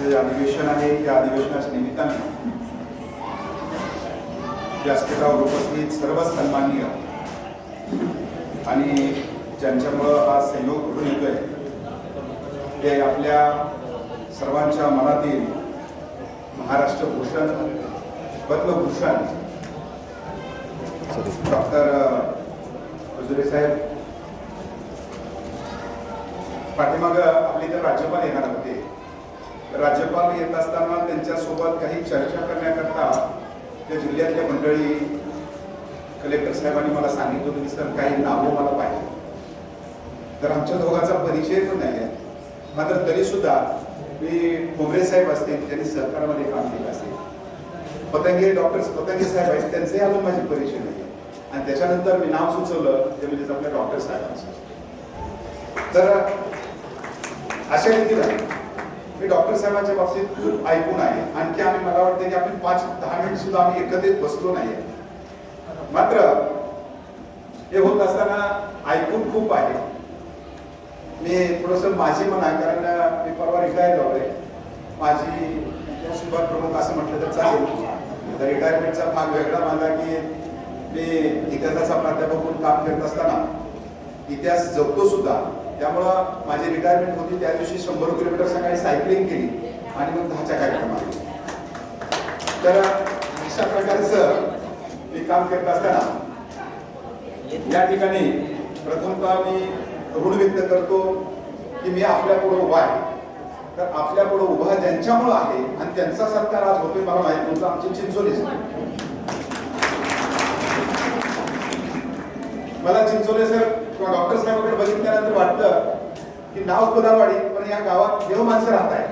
अधिवेशन आहे. या अधिवेशनाच्या निमित्ताने व्यासपीठावर उपस्थित सर्व सन्माननीय आणि ज्यांच्यामुळं हा सहयोग घडून येतोय ते आपल्या सर्वांच्या मनातील महाराष्ट्र भूषण पद्मभूषण डॉक्टर हुजुरे साहेब पाठीमागं आपले इतर राज्यपाल येणार होते. राज्यपाल येत असताना त्यांच्यासोबत काही चर्चा करण्याकरता त्या जिल्ह्यातल्या मंडळी कलेक्टर साहेबांनी मला सांगितलं होतं की सर काही नावं मला पाहिजे. तर आमच्या दोघांचा परिचय पण नाही आहे, मात्र तरी सुद्धा मी ठोंबरे साहेब असतील त्यांनी सरकारमध्ये काम केलं असेल, पतंगे डॉक्टर पतंगे साहेब आहेत त्यांचे अजून माझे परिचय नाही, आणि त्याच्यानंतर मी नाव सुचवलं ते म्हणजे आपल्या डॉक्टर साहेबांचं. तर अशा रीतीला मी डॉक्टर साहेबांच्या बाबतीत खूप ऐकून आहे. आणखी आम्ही मला वाटतं की आपण 5-10 मिनिट सुद्धा आम्ही एकत्रित बसलो नाहीये, मात्र हे होत असताना ऐकून खूप आहे. मी थोडस माझी म्हणा, कारण मी परवा रिटायर झालोय. माझी विभाग प्रमुख असं म्हटलं तर चालेल. रिटायरमेंटचा भाग वेगळा माझा की मी इतिहासाचा प्राध्यापक म्हणून काम करत असताना इतिहास जपतो सुद्धा. त्यामुळं माझी रिटायरमेंट होती त्या दिवशी 100 किलोमीटर सकाळी सायकलिंग केली आणि मग 10च्या कार्यक्रमात. तर अशा प्रकारचं मी काम करत असताना या ठिकाणी प्रथमतः मी ऋण व्यक्त करतो की मी आपल्या पुढे उभा आहे. तर आपल्या पुढे उभा ज्यांच्यामुळे आहे आणि त्यांचा सत्कार आज होतोय मला माहित नव्हतं, आमचे चिंचोलीच. मला चिंचोले सर किंवा डॉक्टर साहेबांकडे बघितल्यानंतर वाटतं की नाव कोदावाडी पण या गावात देव माणसं राहत आहेत.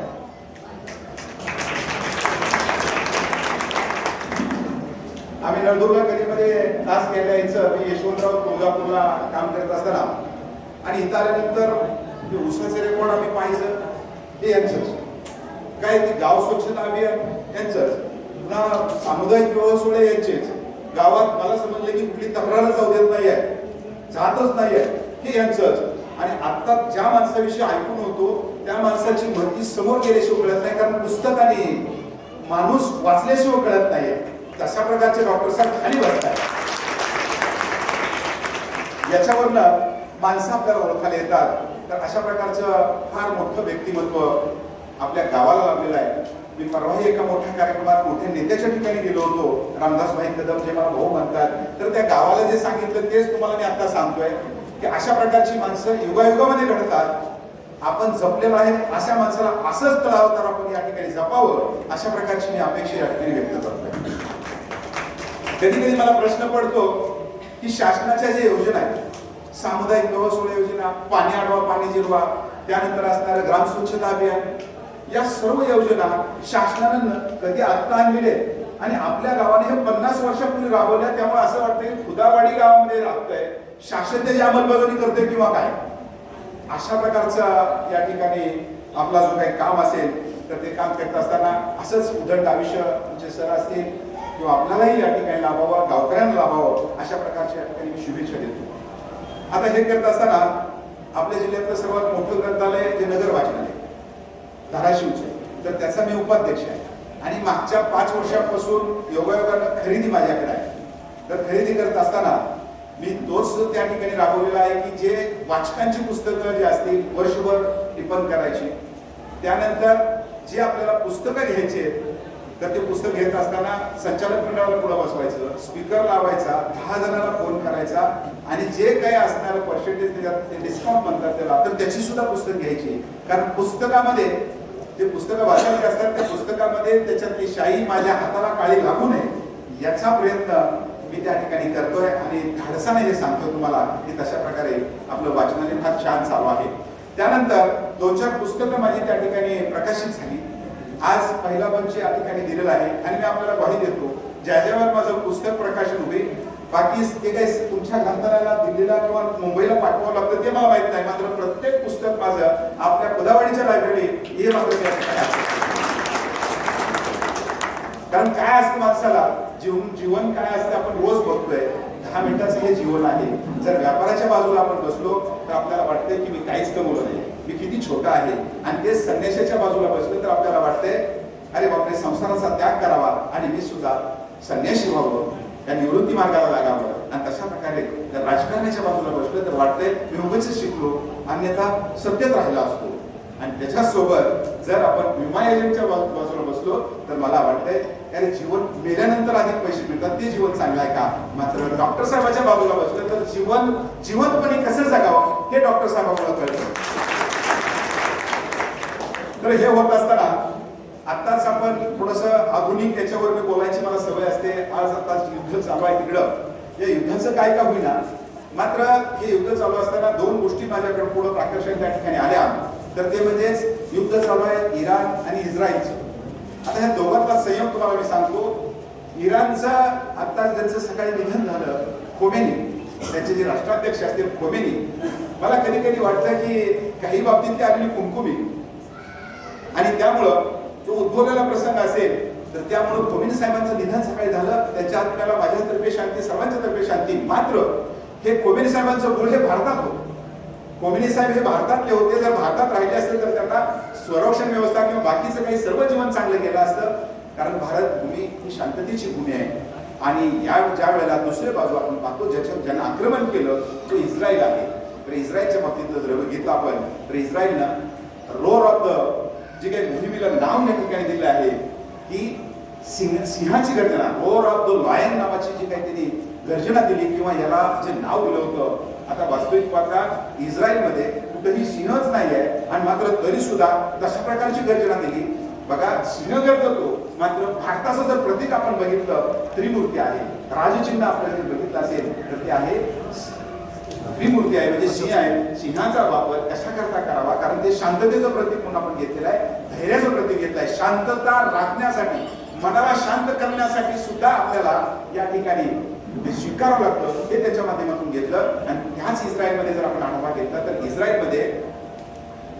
आम्ही नळदुर्गा कधीमध्ये तास घ्यायला यायचं. मी यशवंतराव तुळजापूरला काम करत असताना आणि इथं आल्यानंतर जे उसाचे रेकॉर्ड आम्ही पाहायचं ते यांचंच काय, ते गाव स्वच्छता अभियान यांचंच, पुन्हा सामुदायिक विवाह सोहळे यांचेच. गावात मला समजलं की कुठली तक्रारच जाऊ देत नाही आहे, जातच नाही आहे, हे यांचंच. आणि आता ज्या माणसाविषयी ऐकून होतो त्या माणसाची महती समोर गेल्याशिवाय कळत नाही, कारण पुस्तकाने माणूस वाचल्याशिवाय कळत नाही. तशा प्रकारचे डॉक्टर साहेब खाली बसतात. याच्यावरनं माणसं आपल्याला ओळखायला येतात. तर अशा प्रकारचं फार मोठं व्यक्तिमत्व आपल्या गावाला लाभलेलं आहे. मी परवाही एका मोठ्या कार्यक्रमात मोठ्या नेत्याच्या ठिकाणी गेलो होतो. रामदासभाई कदम जे मला भाऊ म्हणतात, तर त्या गावाला जे सांगितलं तेच तुम्हाला मी आता सांगतोय की अशा प्रकारची माणसं युगायुगामध्ये घडतात. आपण जपलेलं आहे, अशा माणसाला असंच तळावर तर आपण या ठिकाणी जपावं, अशा प्रकारची मी अपेक्षा या ठिकाणी व्यक्त करतोय. कधी कधी मला प्रश्न पडतो की शासनाच्या ज्या योजना आहेत, सामुदायिक विवाह सोहळे योजना, पाणी अडवा पाणी जिरवा, त्यानंतर असणारं ग्राम स्वच्छता अभियान, या सर्व योजना शासनानं कधी आता आणलेले आणि आपल्या गावाने हे 50 वर्षापूर्वी राबवल्या. त्यामुळे असं वाटतंय खुदावाडी गावामध्ये राबतंय, शासन त्याची अंमलबजावणी करतोय किंवा काय. अशा प्रकारचा या ठिकाणी आपला जो काही काम असेल तर ते काम करत असताना असंच उदंड आयुष्य तुमचे सर असतील किंवा आपल्यालाही या ठिकाणी लाभावं, गावकऱ्यांना लाभावं, अशा प्रकारच्या या ठिकाणी मी शुभेच्छा देतो. आता हे करत असताना आपल्या जिल्ह्यातलं सर्वात मोठं ग्रंथालय जे नगर वाचनालय धाराशिवचे, तर त्याचा मी उपाध्यक्ष आहे. आणि मागच्या 5 वर्षांपासून योगायोगानं खरेदी माझ्याकडे आहे. तर खरेदी करत असताना मी तोच त्या ठिकाणी राबवलेला आहे की जे वाचकांची पुस्तकं जे असतील वर्षभर टिपण करायची, त्यानंतर जे आपल्याला पुस्तकं घ्यायचे तर ते पुस्तक घेत असताना संचालक मंडळाला पुढे बसवायचं, स्पीकर लावायचा, 10 जणांना फोन करायचा आणि जे काही असणारं पर्सेंटेज त्याच्यात ते डिस्काउंट म्हणतात त्याला, तर त्याची सुद्धा पुस्तक घ्यायची. कारण पुस्तकामध्ये जे पुस्तकं वाचायचे असतात त्या पुस्तकामध्ये त्याच्यातली शाई माझ्या हाताला काळी लागू नये याचा प्रयत्न मी त्या ठिकाणी करतोय. आणि धाडसाने हे सांगतो तुम्हाला की तशा प्रकारे आपलं वाचनालय फार छान चालू आहे. त्यानंतर 2-4 पुस्तकं माझी त्या ठिकाणी प्रकाशित झाली. आज पहिला बंच या ठिकाणी दिलेला आहे आणि मी आपल्याला ग्वाही देतो ज्या ज्यावर माझं पुस्तक प्रकाशन होईल. बाकी ते काही तुमच्या ग्रंथालयाला दिल्लीला किंवा मुंबईला पाठवावं लागतं ते मला माहित नाही, मात्र प्रत्येक पुस्तक माझं आपल्या खुदावाडीच्या लायब्ररी हे मात्र त्या ठिकाणी आहे. कारण काय असतं माणसाला जीवन काय असतं आपण रोज बघतोय. 10 मिनिटाचं हे जीवन आहे. जर व्यापाराच्या बाजूला आपण बसलो तर आपल्याला वाटतंय की मी काहीच कमवलं नाही. मी किती छोटा आहे, आणि ते संन्याशाच्या बाजूला बसलं तर आपल्याला वाटतंय अरे बापरे, संसाराचा त्याग करावा आणि मी सुद्धा संन्याशी व्हावं, त्या निवृत्ती मार्गाला लागावं. आणि तशा प्रकारे जर राजकारणाच्या बाजूला बसलं तर वाटतंय मी उगाच शिकलो, अन्यथा सत्यात राहिला असतो. आणि त्याच्यासोबत जर आपण विमा एजंटच्या बाजूला बसलो तर मला वाटतंय अरे जीवन मेल्यानंतर अधिक पैसे मिळतात, ते जीवन चांगलं आहे का. मात्र डॉक्टर साहेबाच्या बाजूला बसलं तर जीवन जिवंतपणे कसं जगावं हे डॉक्टर साहेबांना कळतं. तर हे होत असताना आताच आपण थोडस आधुनिक याच्यावर मी बोलायची मला सवय असते. आज आता युद्ध चालू आहे तिकडं, या युद्धाचं काय का होईना, मात्र हे युद्ध चालू असताना दोन गोष्टी माझ्याकडे पुढे प्राकर्षण त्या ठिकाणी आल्या. तर ते म्हणजेच युद्ध चालू आहे इराण आणि इस्रायलचं. आता ह्या दोघांचा संयोग तुम्हाला मी सांगतो. इराणचं आता ज्यांचं सकाळी निधन झालं, खोमेनी, त्यांचे जे राष्ट्राध्यक्ष असतील खोमेनी, मला कधी कधी वाटतं की काही बाबतीत ते आलेली कुमकुमी, आणि त्यामुळं जो उद्भवलेला प्रसंग असेल तर त्यामुळे खोमेनी साहेबांचं निधन सकाळी झालं. त्यांच्या आत्म्याला माझ्यातर्फे शांती, सर्वांच्या तर्फे शांती. मात्र हे खोमेनी साहेबांचं मूळ हे भारतात होतं. खोमेनी साहेब हे भारतातले होते. जर भारतात राहिले असते तर त्यांना संरक्षण व्यवस्था किंवा बाकीचं काही सर्व जीवन चांगलं गेलं असतं. कारण भारत भूमी ही शांततेची भूमी आहे. आणि ज्या वेळेला दुसऱ्या बाजू आपण पाहतो ज्यानं आक्रमण केलं तो इस्रायल आहे. तर इस्रायलच्या बाबतीत जर बघितलं आपण तर इस्रायलनं रोर ऑफ द जे काही मोहिमेला नाव या ठिकाणी दिलं आहे की सिंहाची गर्जना, रोर ऑफ द लायन नावाची जी काही त्यांनी गर्जना दिली किंवा याला जे नाव दिलं होतं. आता वास्तविक पाहता इस्रायलमध्ये कुठेही सिंहच नाही आहे, आणि मात्र तरी सुद्धा तशा प्रकारची गर्जना दिली. बघा, सिंह गर्जतो, मात्र भारताचं जर प्रतीक आपण बघितलं त्रिमूर्ती आहे. राजचिन्ह आपल्याला जर बघितलं असेल तर ते आहे त्रिमूर्ती आहे, म्हणजे सिंह आहे. सिंहाचा वापर कशा करता करावा, कारण ते शांततेचं प्रतीक म्हणून आपण घेतलेलं आहे, धैर्याचं प्रतीक घेतलं आहे. शांतता राखण्यासाठी, मनाला शांत करण्यासाठी सुद्धा आपल्याला या ठिकाणी ते स्वीकारावं लागतं, हे त्याच्या माध्यमातून घेतलं. आणि त्याच इस्रायलमध्ये जर आपण आढावा घेतला तर इस्रायलमध्ये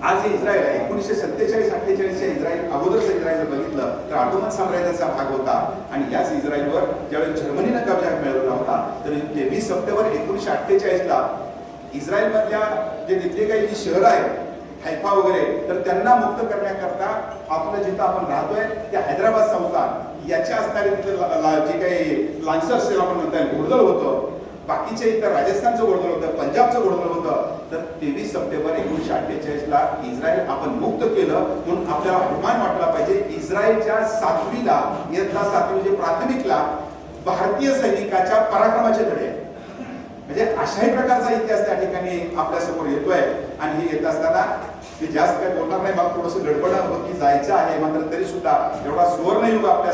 आज जे इस्रायल आहे 1947-48च्या इस्रायल अगोदरचं इस्रायल जर बघितलं तर ऑटोमन साम्राज्याचा भाग होता. आणि याच इस्रायलवर ज्यावेळेस जर्मनीनं कब्जा मिळवला होता तर 23 सप्टेंबर 1948ला इस्रायलमधल्या जे तिथले काही जी शहरं आहेत हैफा वगैरे, तर त्यांना मुक्त करण्याकरता आपलं जिथं आपण राहतोय त्या हैदराबाद संस्थान याच्या असणारे तिथं जे काही लान्सर सेल आपण म्हणता येईल घोडदळ होतं. बाकीचे इतर राजस्थानचं घोडदळ होतं, पंजाबचं घोडदळ होतं. तर 23 सप्टेंबर 1948ला इस्रायल आपण मुक्त केलं म्हणून आपल्याला अभिमान वाटला पाहिजे. इस्रायलच्या 7वीला, इयत्ता 7वी म्हणजे प्राथमिकला भारतीय सैनिकाच्या पराक्रमाचे धडे, म्हणजे अशाही प्रकारचा इतिहास त्या ठिकाणी आपल्या समोर येतोय. आणि हे येत असताना ते जास्त काही बोलणार नाही, मला थोडंसं गडबड होतं की जायचं आहे, मात्र तरी सुद्धा एवढा सुवर्णयुग आपल्या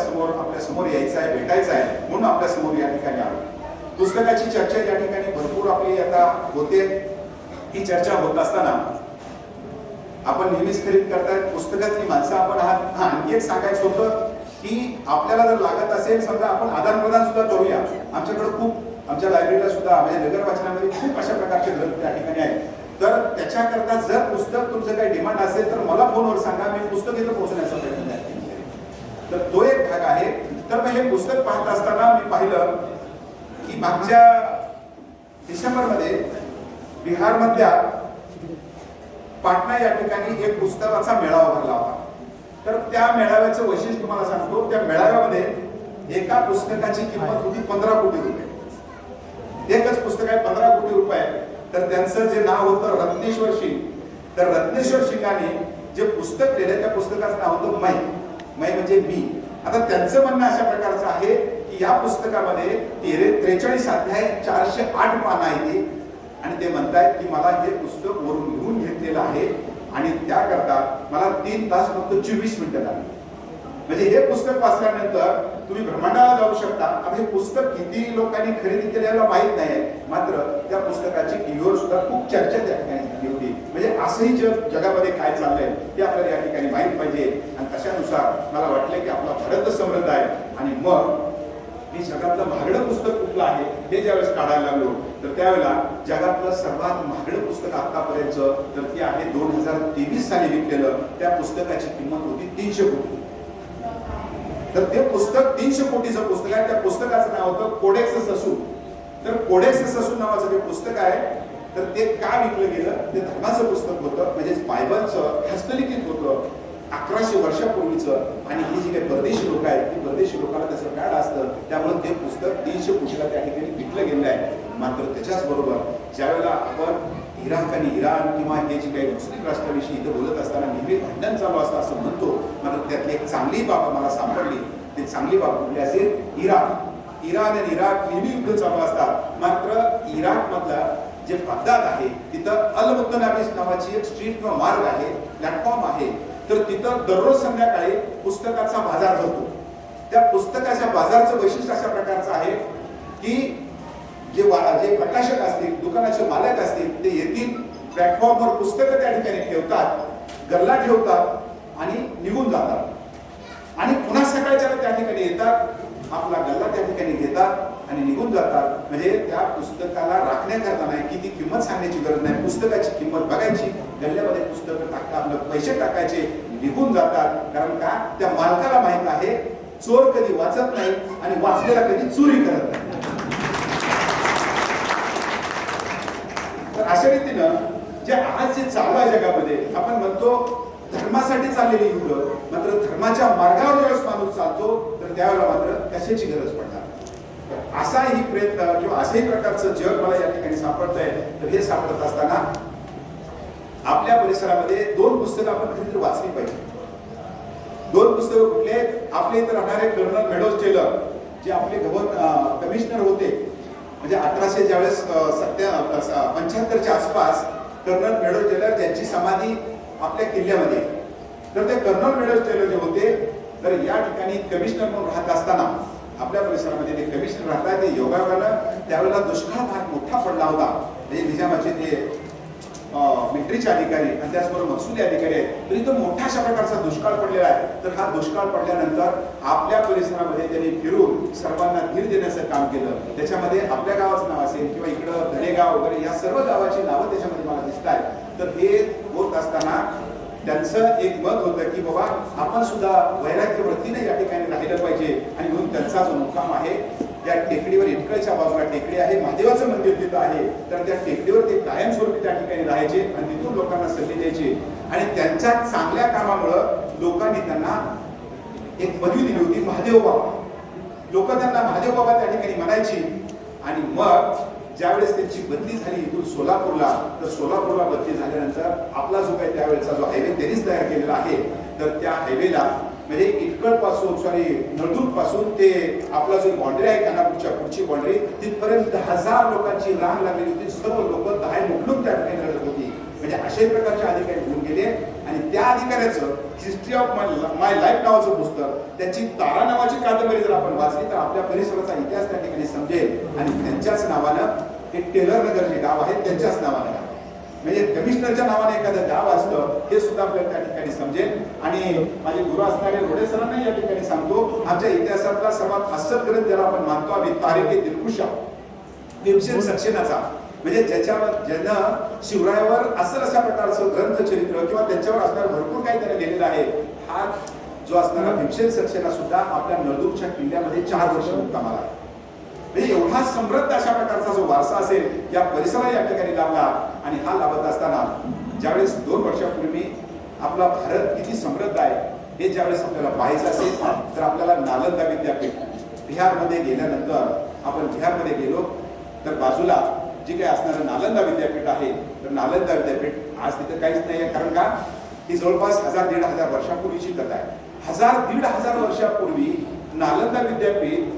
समोर यायचा आहे, भेटायचा आहे, म्हणून आपल्या समोर या ठिकाणी आलो. पुस्तकाची चर्चा या ठिकाणी भरपूर आपली आता होते. ही चर्चा होत असताना आपण नेहमीच खरेदी करतायत पुस्तकातली माणसं आपण आहात. आणखी एक सांगायचं होतं की आपल्याला जर लागत असेल समजा आपण आदान प्रदान सुद्धा करूया. आमच्याकडे खूप, आमच्या लायब्ररीला सुद्धा म्हणजे नगर वाचनामध्ये खूप अशा प्रकारचे ग्रंथ त्या ठिकाणी आहेत. तर त्याच्याकरता जर पुस्तक तुमचं काही डिमांड असेल तर मला फोनवर सांगा, मी पुस्तक इथं पोहोचण्याचा प्रयत्न करेन. तर तो एक भाग आहे. तर मग हे पुस्तक पाहत असताना मी पाहिलं की मागच्या डिसेंबरमध्ये बिहारमधल्या पाटणा या ठिकाणी एक पुस्तकाचा मेळावा भरला होता. तर त्या मेळाव्याचं वैशिष्ट्य तुम्हाला सांगतो. त्या मेळाव्यामध्ये एका पुस्तकाची किंमत होती 15 कोटी रुपये. एकच पुस्तक आहे 15 कोटी रुपये. तर त्यांचं जे नाव होतं रत्नेश्वर शिंग. तर रत्नेश्वर शिंगाने जे पुस्तक लिहिलं त्या पुस्तकाचं नाव होतं मै म्हणजे मी. आता त्यांचं म्हणणं अशा प्रकारचं आहे की या पुस्तकामध्ये 43 अध्याय 408 पानं आहेत. आणि ते म्हणतायत की मला हे पुस्तक वरून लिहून घेतलेलं आहे आणि त्याकरता मला 3 तास फक्त 24 मिनिटं लागली. म्हणजे हे पुस्तक वाचल्यानंतर तुम्ही ब्रह्मांडाला जाऊ शकता. आता हे पुस्तक किती लोकांनी खरेदी केलेलं माहीत नाही, मात्र त्या पुस्तकाची टीव्हीवर सुद्धा खूप चर्चा त्या ठिकाणी झाली होती. म्हणजे असंही जगामध्ये काय चाललंय ते आपल्याला या ठिकाणी माहीत पाहिजे. आणि तशानुसार मला वाटलं की आपला भारत समृद्ध आहे. आणि मग मी जगातलं महागडं पुस्तक कुठलं आहे हे ज्यावेळेस काढायला लागलो तर त्यावेळेला जगातलं सर्वात महागडं पुस्तक आतापर्यंत तर ते आहे 2023 साली विकलेलं. त्या पुस्तकाची किंमत होती 300 कोटी. तर ते पुस्तक 300 कोटीचं पुस्तक आहे. त्या पुस्तकाचं नाव होतं कोडेक्स ससून. तर कोडेक्स ससून नावाचं जे पुस्तक आहे तर ते का विकलं गेलं? ते धर्माचं पुस्तक होतं, म्हणजेच बायबलचं हस्तलिखित होतं 1100 वर्षापूर्वीचं. आणि ही जी काही परदेशी लोक आहेत ती परदेशी लोकांना त्याचं फॅड असतं, त्यामुळे ते पुस्तक 300 कोटीला त्या ठिकाणी विकलं गेलं आहे. मात्र त्याच्याच बरोबर ज्यावेळेला आपण इराक आणि इराण किंवा हे जी काही मुस्लिम राष्ट्राविषयी इथं बोलत असताना नेहमी भांडण चालू असतं असं म्हणतो, मात्र त्यातली एक चांगली बाब मला सापडली. ती चांगली बाब कुठली असेल? इराण आणि इराक नेहमी युद्ध चालू असतात. मात्र इराक मधला जे बगदाद आहे तिथं अल मुत्तनाबिस नावाची एक स्ट्रीट किंवा मार्ग आहे, प्लॅटफॉर्म आहे. तर तिथं दररोज संध्याकाळी पुस्तकाचा बाजार भरतो. त्या पुस्तकाच्या बाजारचं वैशिष्ट्य अशा प्रकारचं आहे की जे प्रकाशक असतील, दुकानाचे मालक असतील, ते येतील, प्लॅटफॉर्मवर पुस्तकं त्या ठिकाणी ठेवतात, गल्ला ठेवतात आणि निघून जातात. आणि पुन्हा सकाळच्या त्या ठिकाणी येतात, आपला गल्ला त्या ठिकाणी घेतात आणि निघून जातात. म्हणजे त्या पुस्तकाला राखण्याकरता नाही की ती किंमत सांगण्याची गरज नाही, पुस्तकाची किंमत बघायची, गल्ल्यामध्ये पुस्तकं टाकतात, आपलं पैसे टाकायचे, निघून जातात. कारण का? त्या मालकाला माहित आहे चोर कधी वाचत नाही आणि वाचलेला कधी चोरी करत नाही. तर अशा रीतीनं जे आज जे चालू आहे जगामध्ये, आपण म्हणतो धर्मासाठी चाललेली युद्ध, मात्र धर्माच्या मार्गावर ज्यावेळेस माणूस चालतो तर त्यावेळेला मात्र कशाची गरज पडणार. असाही प्रयत्न किंवा अशाही प्रकारचं जग मला या ठिकाणी सापडतंय. तर हे सापडत असताना आपल्या परिसरामध्ये 2 पुस्तकं आपण कधीतरी वाचली पाहिजे. 2 पुस्तकं कुठले आहेत? आपले इथे राहणारे कर्नल मेडोज टेलर, जे आपले कमिशनर होते, म्हणजे 1800 ज्यावेळेस 75च्या आसपास कर्नल मेडोज टेलर ज्यांची समाधी आपल्या किल्ल्यामध्ये. तर ते कर्नल मेडोज टेलर जे होते, तर या ठिकाणी कमिशनर म्हणून राहत असताना आपल्या परिसरामध्ये ते कमिशनर राहतात. ते योगायोगानं त्यावेळेला दुष्काळ भाग मोठा पडला होता. म्हणजे निजामाचे ते मिलिटरीचे अधिकारी आणि त्याचबरोबर महसुली अधिकारी आहेत. तर इथं मोठ्या अशा प्रकारचा दुष्काळ पडलेला आहे. तर हा दुष्काळ पडल्यानंतर आपल्या परिसरामध्ये त्यांनी फिरून सर्वांना धीर देण्याचं काम केलं. त्याच्यामध्ये आपल्या गावाचं नाव असेल किंवा इकडं धनेगाव वगैरे या सर्व गावाची नावं त्याच्यामध्ये मला दिसत आहेत. तर हे होत असताना त्यांचं एक मत होतं की बाबा आपण सुद्धा वैराग्य वृत्तीने या ठिकाणी राहिलं पाहिजे. आणि म्हणून त्यांचा जो मुक्काम आहे त्या टेकडीवर, इटकळच्या बाजूला टेकडी आहे, महादेवाचं मंदिर तिथं आहे. तर त्या टेकडीवर ते कायमस्वरूपी त्या ठिकाणी राहायचे आणि तिथून लोकांना संधी द्यायचे. आणि त्यांच्या चांगल्या कामामुळं लोकांनी त्यांना एक पदवी दिली होती, महादेव बाबा. लोक त्यांना महादेव बाबा त्या ठिकाणी म्हणायची. आणि मग ज्यावेळेस त्यांची बदली झाली इथून सोलापूरला, तर सोलापूरला बदली झाल्यानंतर आपला जो काही त्यावेळेचा जो हायवे त्यांनीच तयार केलेला आहे. तर त्या हायवेला म्हणजे इटकळ पासून नळदुर्ग पासून ते आपला जो बाउंड्री आहे कानापूरच्या पुढची बाउंड्री, तिथपर्यंत 1000 लोकांची रांग लागलेली होती. सर्व लोक दहाय मोकलून त्या ठिकाणी लढत होती. म्हणजे अशाही प्रकारचे अधिकारी होऊन गेले. आणि त्या अधिकाऱ्याचं हिस्ट्री ऑफ माय लाईफ नावाचं पुस्तक, त्याची तारा नावाची कादंबरी जर आपण वाचली तर आपल्या परिसराचा इतिहास त्या ठिकाणी समजेल. आणि त्यांच्याच नावानं एक टेलर नगर जे गाव आहे त्यांच्याच नावानं, म्हणजे कमिशनरच्या नावाने एखादं गाव असतं हे सुद्धा आपल्याला त्या ठिकाणी समजेल. आणि माझे गुरु असणारे रोडे सरांना या ठिकाणी सांगतो, आमच्या इतिहासातला सर्वात अस्सल ग्रंथ ज्याला आपण मानतो आम्ही तारीख-ए-दिलकुशा, भीमसेन सक्सेनाचा, म्हणजे ज्यानं शिवरायावर असं अशा प्रकारचं ग्रंथ चरित्र किंवा त्यांच्यावर असणारं भरपूर काही त्याने लिहिलेलं आहे. हा जो असणारा भीमसेन सक्सेना सुद्धा आपल्या नळदुर्गच्या किल्ल्यामध्ये 4 वर्ष मुक्कामाला आहे. म्हणजे एवढा समृद्ध अशा प्रकारचा जो वारसा असेल या परिसराला या ठिकाणी लाभला. आणि हा लाभत असताना ज्यावेळेस 2 वर्षापूर्वी आपला भारत किती समृद्ध आहे हे ज्यावेळेस आपल्याला पाहायचं असेल तर आपल्याला नालंदा विद्यापीठ, बिहारमध्ये गेल्यानंतर आपण बिहारमध्ये गेलो तर बाजूला जी काही असणारं नालंदा विद्यापीठ आहे, तर नालंदा विद्यापीठ आज तिथं काहीच नाही आहे. कारण का? ही जवळपास 1000-1500 वर्षापूर्वीची कथा आहे. 1000-1500 वर्षापूर्वी नालंदा विद्यापीठ,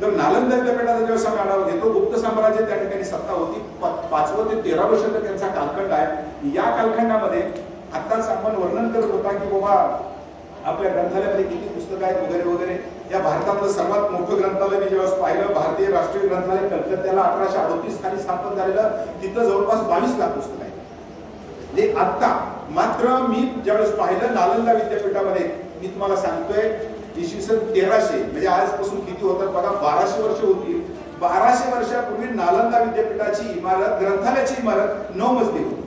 तर नालंदा विद्यापीठाचा जेव्हा आपण आढावा घेतो, गुप्त साम्राज्य त्या ठिकाणी सत्ता होती. 5वं ते 13वं शतक त्यांचा कालखंड आहे. या कालखंडामध्ये आताच आपण वर्णन करत होता की बाबा आपल्या ग्रंथालयामध्ये किती पुस्तकं आहेत वगैरे वगैरे. या भारतातलं सर्वात मोठं ग्रंथालय मी ज्यावेळेस पाहिलं, भारतीय राष्ट्रीय ग्रंथालय कलकत्त्याला 1838 साली स्थापन झालेलं, तिथं जवळपास 22 लाख पुस्तकं आहेत. म्हणजे आता मात्र मी ज्यावेळेस पाहिलं नालंदा विद्यापीठामध्ये, मी तुम्हाला सांगतोय इसवी सन 1300, म्हणजे आजपासून किती होतात बघा, 1200 वर्ष होती. 1200 वर्षापूर्वी नालंदा विद्यापीठाची इमारत, ग्रंथालयाची इमारत 9 मजली होती.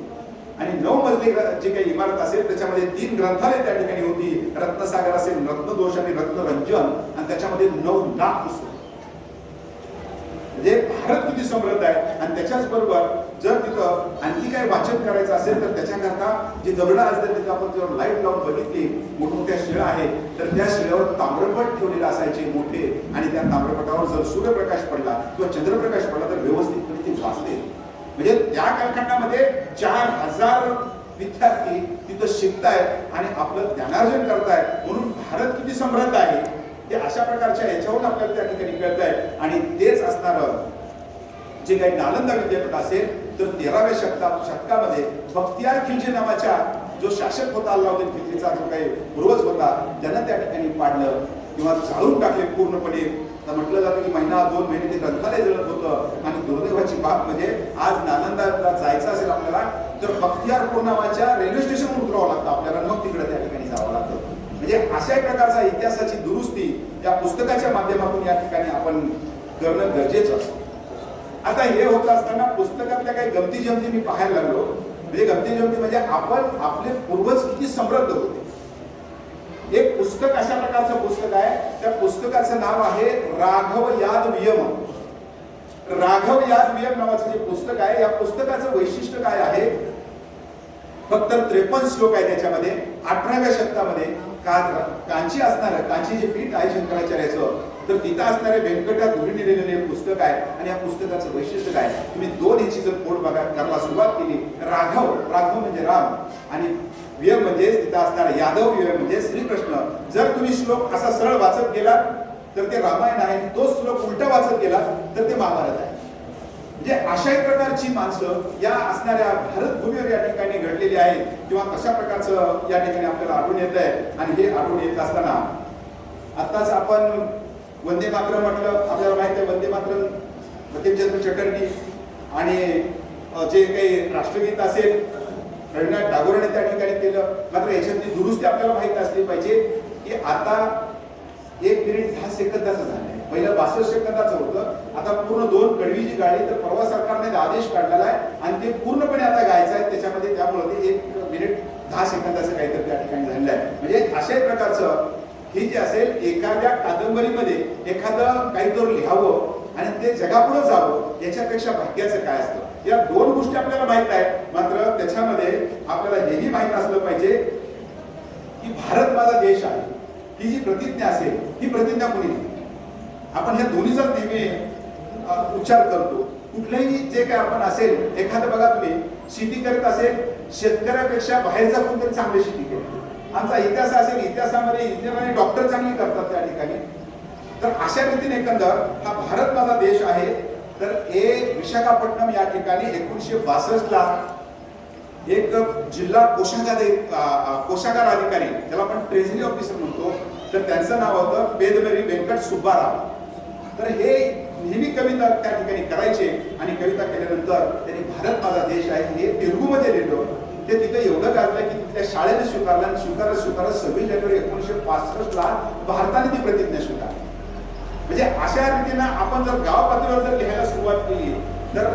आणि 9 मजली जी काही इमारत असेल त्याच्यामध्ये 3 ग्रंथालय त्या ठिकाणी होती. रत्नसागर असेल, रत्नदोष आणि रत्नरंजन, आणि त्याच्यामध्ये 9 लाख पुस्तकं. म्हणजे भारत किती समृद्ध आहे. आणि त्याच्याच बरोबर जर तिथं आणखी काही वाचन करायचं असेल तर त्याच्याकरता जी दगडं असतात तिथं आपण जर लाईट लावून बघितली मोठमोठ्या शिळा आहेत तर त्या शिळ्यावर ताम्रपट ठेवलेले असायचे मोठे आणि त्या ताम्रपटावर जर सूर्यप्रकाश पडला किंवा चंद्रप्रकाश पडला तर व्यवस्थितपणे ते वाचते. म्हणजे त्या कालखंडामध्ये 4000 विद्यार्थी तिथं शिकतायत आणि आपलं ज्ञानार्जन करतायत. म्हणून भारत किती समृद्ध आहे ते अशा प्रकारच्या याच्यावरून आपल्याला त्या ठिकाणी कळत आहे. आणि तेच असणार जे काही नालंदा विद्यापीठ असेल तर 13व्या शतकामध्ये बख्तियार खिलजी नावाच्या जो शासक होता अल्लाउद्दीन खिलजीचा जो काही पूर्वज होता त्यानं त्या ठिकाणी पाडलं किंवा जाळून टाकले पूर्णपणे. तर म्हटलं जातं की महिना 2 महिने ते ग्रंथालय जळत होतं. आणि दुर्दैवाची बाब म्हणजे आज नालंदाला जायचं असेल आपल्याला तर बख्तियारपूर नावाच्या रेल्वे स्टेशनवर उतरावं लागतं आपल्याला, मग तिकडे त्या ठिकाणी जावं लागतं. म्हणजे अशा प्रकारचा इतिहासाची दुरुस्ती या पुस्तकाच्या माध्यमातून या ठिकाणी आपण करणं गरजेचं असतं. आता हे होत असताना पुस्तकातल्या काही गमती जमती मी पाहायला लागलो. म्हणजे गमती जमती म्हणजे आपण आपले पूर्वज किती समृद्ध होते. एक पुस्तक अशा प्रकारचं पुस्तक आहे, त्या पुस्तकाचं नाव आहे राघव याद वियम. राघव याद वियम नावाचं जे पुस्तक आहे या पुस्तकाचं वैशिष्ट्य काय आहे, फक्त 53 श्लोक आहे त्याच्यामध्ये. 18व्या शतकामध्ये कांची असणार कांची जे पीठ आहे शंकराचार्याचं तर तिथं असणारे व्यंकटाधुरीने लिहिलेले पुस्तक आहे. आणि या पुस्तकाचं वैशिष्ट्य काय, तुम्ही 2 ह्याची जर पोट करायला सुरुवात केली, राघव राघव म्हणजे राम आणि वियम म्हणजे तिथं असणारा यादव वियम म्हणजे श्रीकृष्ण. जर तुम्ही श्लोक असा सरळ वाचत गेला तर ते रामायण आहे, तो श्लोक उलटा वाचत गेला तर ते महाभारत आहे. म्हणजे अशा प्रकारची माणसं या असणाऱ्या भारत भूमीवर या ठिकाणी घडलेली आहेत किंवा तशा प्रकारचं या ठिकाणी आपल्याला आढळून येत आहे. आणि हे आढळून येत असताना आताच आपण वंदे मातरम म्हटलं, आपल्याला माहिती आहे वंदे मातरम बंकिमचंद्र चटर्जी आणि जे काही राष्ट्रगीत असेल रवींद्रनाथ टागोरांनी त्या ठिकाणी केलं. मात्र याच्यातली दुरुस्ती आपल्याला माहिती असली पाहिजे की आता 1 मिनिट 10 सेकंदाचं झालंय, पहिलं 62 सेकंदाचं होतं, आता पूर्ण 2 कडवीची गाडी. तर परवा सरकारने आदेश काढलेला आहे आणि ते पूर्णपणे आता गायचं आहे त्याच्यामध्ये, त्यामुळे ते 1 मिनिट 10 सेकंदाचं काहीतरी त्या ठिकाणी झालेलं आहे. म्हणजे अशाच प्रकारचं ही जे असेल एखाद्या कादंबरीमध्ये एखादं काहीतरी लिहावं आणि ते जगापुढे जावं याच्यापेक्षा भाग्याचं काय असतं. या 2 गोष्टी आपल्याला माहित आहेत. मात्र त्याच्यामध्ये आपल्याला हेही माहित असलं पाहिजे की भारत माझा देश आहे ही जी प्रतिज्ञा असेल ही प्रतिज्ञा कोणी दिली. आपण ह्या दोन्हीचा नेहमी उच्चार करतो. कुठलंही जे काय आपण असेल एखादं बघा तुम्ही शेती करत असेल, शेतकऱ्यापेक्षा बाहेरचा कोणतरी चांगली शेती केली. आमचा इतिहास असेल, इतिहासामध्ये इंजिनियर आणि डॉक्टर चांगली करतात त्या ठिकाणी. तर अशा रीतीने एकंदर हा भारत माझा देश आहे. तर विशाखापट्टणम या ठिकाणी 1962 ला एक जिल्हा कोषागार अधिकारी ज्याला आपण ट्रेझरी ऑफिसर म्हणतो तर त्यांचं नाव होतं पेदमेरी वेंकट सुब्बाराव. तर हे नेहमी कविता त्या ठिकाणी करायचे आणि कविता केल्यानंतर त्यांनी भारत माझा देश आहे हे तेलुगूमध्ये लिहिलं. ते तिथे एवढं गाजलं की तिथल्या शाळेने स्वीकारलं आणि स्वीकारत 26 जानेवारी 1965 ला भारताने ती प्रतिज्ञा स्वीकारली. म्हणजे अशा रीतीनं आपण जर गाव पातळीवर जर लिहायला सुरुवात केली तर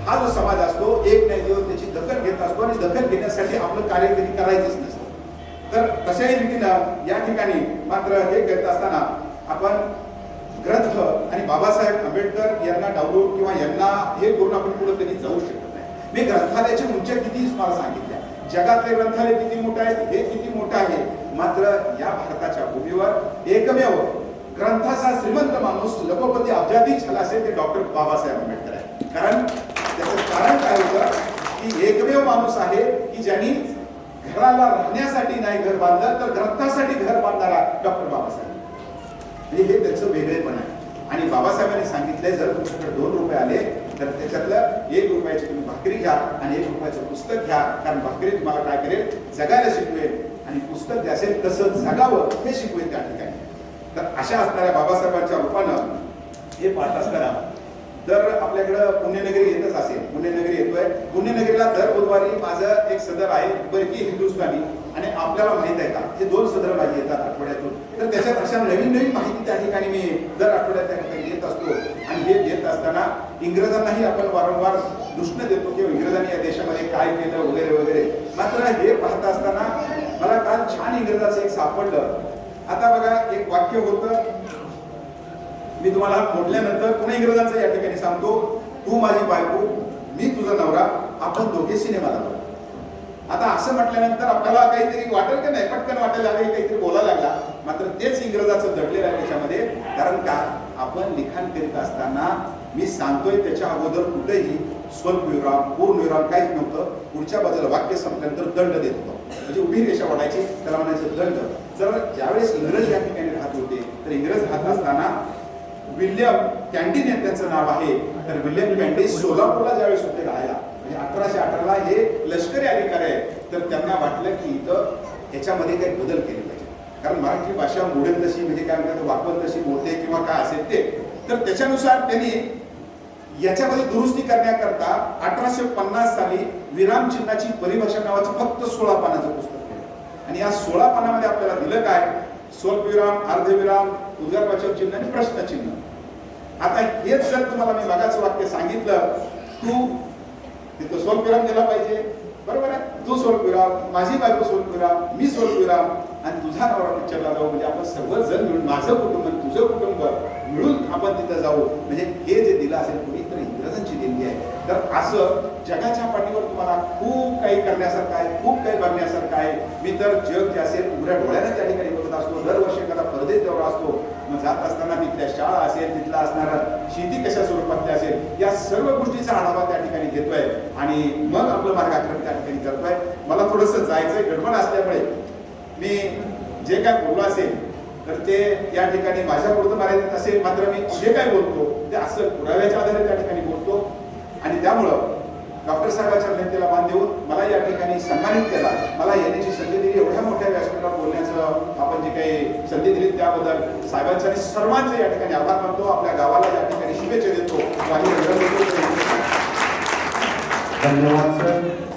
हा जो समाज असतो एक नाही दिवस त्याची दखल घेत असतो आणि दखल घेण्यासाठी आपलं कार्य कधी करायचंच नसतं. तर तशाही रीतीनं या ठिकाणी मात्र हे करत असताना आपण ग्रंथ आणि बाबासाहेब आंबेडकर यांना डावलून किंवा यांना हे करून आपण पुढे कधी जाऊ शकत नाही. मी ग्रंथालयाची उंची किती मला सांगितल्या, जगातले ग्रंथालय किती मोठं आहे हे किती मोठं आहे. मात्र या भारताच्या भूमीवर एकमेव ग्रंथाचा श्रीमंत माणूस लखोपती अब्जाधीश झाला असेल ते डॉक्टर बाबासाहेब आंबेडकर आहे. कारण त्याचं कारण काय होतं की एकमेव माणूस आहे की ज्यांनी घराला राहण्यासाठी नाही घर बांधलं तर ग्रंथासाठी घर बांधणारा डॉक्टर बाबासाहेब. म्हणजे हे त्याचं वेगळेपण आहे. आणि बाबासाहेबांनी सांगितलंय जर तुमच्याकडे 2 रुपये आले तर त्याच्यातलं 1 रुपयाची तुम्ही भाकरी घ्या आणि 1 रुपयाचं पुस्तक घ्या. कारण भाकरी तुम्हाला काय करेल जगायला शिकवेल आणि पुस्तक जे असेल कसं जगावं हे शिकवेल त्या ठिकाणी. तर अशा असणाऱ्या बाबासाहेबांच्या रूपानं हे पाहत असताना जर आपल्याकडं पुण्यनगरी येतच असेल, पुण्यनगरी येतोय, पुण्यनगरीला दर बुधवारी माझं एक सदर आहे बरकी हिंदुस्थानी आणि आपल्याला माहित आहे का हे 2 सदर माझे येतात आठवड्यातून. तर त्याच्यात अशा नवीन नवीन माहिती त्या ठिकाणी मी दर आठवड्यात त्या ठिकाणी देत असतो. आणि हे देत असताना इंग्रजांनाही आपण वारंवार दुष्ण देतो की इंग्रजांनी या देशामध्ये काय केलं वगैरे वगैरे. मात्र हे पाहत असताना मला काल छान इंग्रजाचं एक सापडलं. आता बघा एक वाक्य होतं मी तुम्हाला मोडल्यानंतर पुन्हा इंग्रजांचं या ठिकाणी सांगतो, तू माझी बायको, मी तुझा नवरा, आपण दोघे सिनेमाला जाऊ. आता असं म्हटल्यानंतर आपल्याला काहीतरी वाटेल का नाही, पटकन वाटायला लागले, काहीतरी बोलायला लागला. मात्र तेच इंग्रजाचं दडलेलं आहे त्याच्यामध्ये. कारण का आपण लिखाण करीत असताना मी सांगतोय त्याच्या अगोदर कुठेही स्वल्पविराम पूर्णविराम काहीच नव्हतं. पुढच्या बाजूला वाक्य संपल्यानंतर दंड देत होतो, म्हणजे उभी रेषा वाढायची, त्याला म्हणायचं दंड. जर ज्यावेळेस इंग्रज या ठिकाणी राहत होते तर इंग्रज राहत असताना विल्यम कॅन्डिन हे त्यांचं नाव आहे. तर विल्यम कॅन्डिन सोलापूरला ज्यावेळेस होते राहायला, म्हणजे 1818ला हे लष्करी अधिकारी आहेत. तर त्यांना वाटलं की इथं ह्याच्यामध्ये काही बदल केले पाहिजे, कारण मराठी भाषा मोडेल तशी, म्हणजे काय म्हणतात वापर तशी मोडते किंवा काय असेल ते. तर त्याच्यानुसार त्यांनी याच्यामध्ये दुरुस्ती करण्याकरता 1850 साली विराम चिन्हाची परिभाषा नावाचं फक्त 16 पानाचं पुस्तक केलं. आणि या 16 पानामध्ये आपल्याला दिलं काय, स्वल्पविराम, अर्धविराम, उद्गारवाचक चिन्ह आणि प्रश्नचिन्ह. आता हेच जर तुम्हाला मी मागाचं वाक्य सांगितलं, तू तिथं स्वल्पविराम दिला पाहिजे, बरोबर आहे, तू स्वल्पविराम, माझी बायको स्वल्पविराम, मी स्वल्पविराम आणि तुझा नवरा पिक्चरला जाऊ, म्हणजे आपण सर्वजण मिळून, माझं कुटुंब तुझं कुटुंब मिळून आपण तिथं जाऊ. म्हणजे हे जे दिलं असेल कुणी तर इंग्रजांची देणगी आहे. तर असं जगाच्या पाठीवर तुम्हाला खूप काही करण्यासारखं आहे, खूप काही बघण्यासारखं आहे. मी तर जग जे असेल उघड्या डोळ्याने त्या ठिकाणी बघत असतो. दरवर्षी एखादा परदेश दौरा असतो, मग जात असताना तिथल्या शाळा असेल, तिथला असणारा शेती कशा स्वरूपातली असेल, या सर्व गोष्टीचा आढावा त्या ठिकाणी घेतोय आणि मग आपलं मार्गक्रमण त्या ठिकाणी करतोय. मला थोडंसं जायचंय, गडबड असल्यामुळे मी जे काय बोललो असेल तर ते या ठिकाणी माझ्या पुरतं मर्यादित असेल. मात्र मी जे काय बोलतो ते असं पुराव्याच्या आधारे त्या ठिकाणी बोलतो. आणि त्यामुळं डॉक्टर साहेबांच्या विनंतीला मान देऊन मला या ठिकाणी सन्मानित केला, मला येण्याची संधी दिली, एवढ्या मोठ्या व्यासपीठावर बोलण्याचं आपण जे काही संधी दिली त्याबद्दल साहेबांचे आणि सर्वांचे या ठिकाणी आभार मानतो. आपल्या गावाला या ठिकाणी शुभेच्छा देतो. धन्यवाद सर.